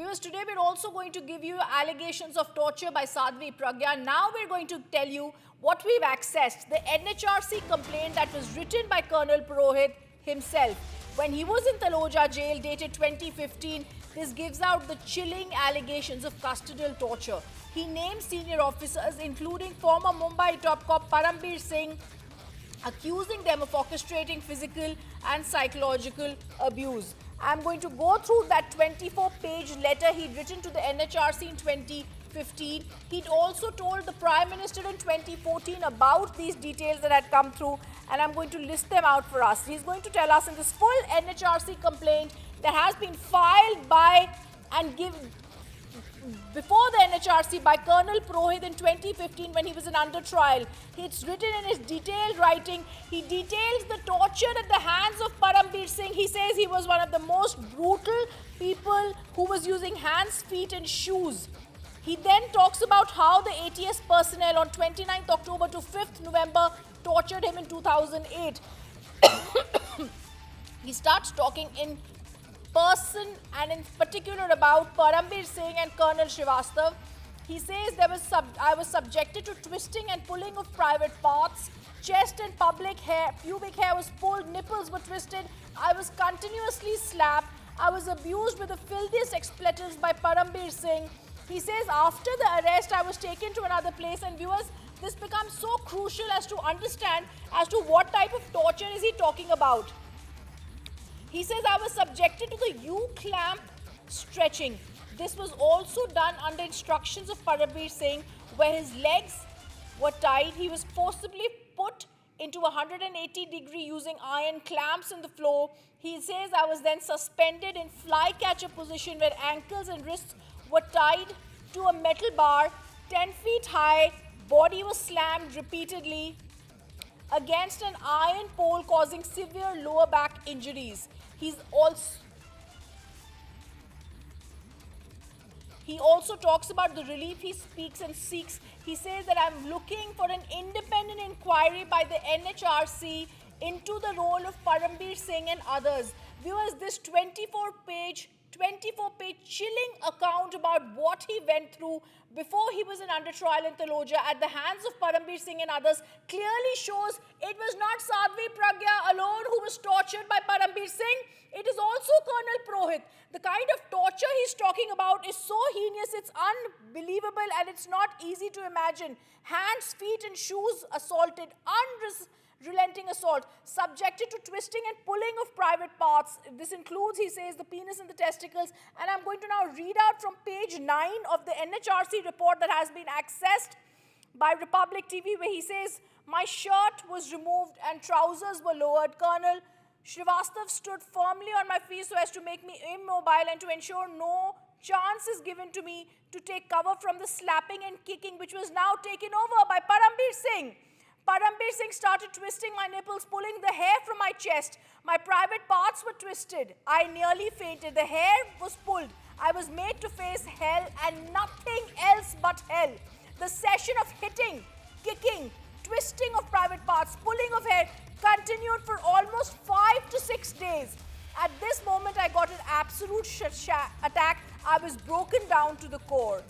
Viewers, today we're also going to give you allegations of torture by Sadhvi Pragya. Now we're going to tell you what we've accessed. The NHRC complaint that was written by Colonel Purohit himself. When he was in Taloja jail, dated 2015, this gives out the chilling allegations of custodial torture. He named senior officers, including former Mumbai top cop Parambir Singh, accusing them of orchestrating physical and psychological abuse. I'm going to go through that 24-page letter he'd written to the NHRC in 2015. He'd also told the Prime Minister in 2014 about these details that had come through, and I'm going to list them out for us. He's going to tell us in this full NHRC complaint that has been filed by and given before the NHRC by Colonel Purohit in 2015 when he was in under trial. It's written in his detailed writing. He details the torture at the hands of Parambir Singh. He says he was one of the most brutal people who was using hands, feet and shoes. He then talks about how the ATS personnel on 29th October to 5th November tortured him in 2008. He starts talking in person and in particular about Parambir Singh and Colonel Srivastav. He says I was subjected to twisting and pulling of private parts, chest and pubic hair was pulled, nipples were twisted, I was continuously slapped, I was abused with the filthiest expletives by Parambir Singh. He says after the arrest I was taken to another place, and viewers, this becomes so crucial as to understand as to what type of torture is he talking about. He says I was subjected to the U-clamp stretching. This was also done under instructions of Parambir Singh, where his legs were tied. He was forcibly put into 180-degree using iron clamps in the floor. He says I was then suspended in flycatcher position where ankles and wrists were tied to a metal bar 10 feet high. Body was slammed repeatedly against an iron pole, causing severe lower back injuries. He also talks about the relief he speaks and seeks. He says that I'm looking for an independent inquiry by the NHRC into the role of Parambir Singh and others. Viewers, this 24-page chilling account about what he went through before he was in under trial in Taloja at the hands of Parambir Singh and others clearly shows it was not Sadhvi Pragya alone who was tortured by Parambir Singh. It is also Colonel Purohit. The kind of torture he's talking about is so heinous, it's unbelievable, and it's not easy to imagine. Hands, feet and shoes assaulted, unrelenting assault, subjected to twisting and pulling of private parts. This includes, he says, the penis and the testicles. And I'm going to now read out from page 9 of the NHRC report that has been accessed by Republic TV, where he says, my shirt was removed and trousers were lowered. Colonel Srivastav stood firmly on my feet so as to make me immobile and to ensure no chance is given to me to take cover from the slapping and kicking, which was now taken over by Parambir Singh. Parambir Singh started twisting my nipples, pulling the hair from my chest. My private parts were twisted. I nearly fainted. The hair was pulled. I was made to face hell and nothing else but hell. The session of hitting, kicking, twisting of private parts, pulling of hair continued for almost 5 to 6 days. At this moment, I got an absolute attack. I was broken down to the core.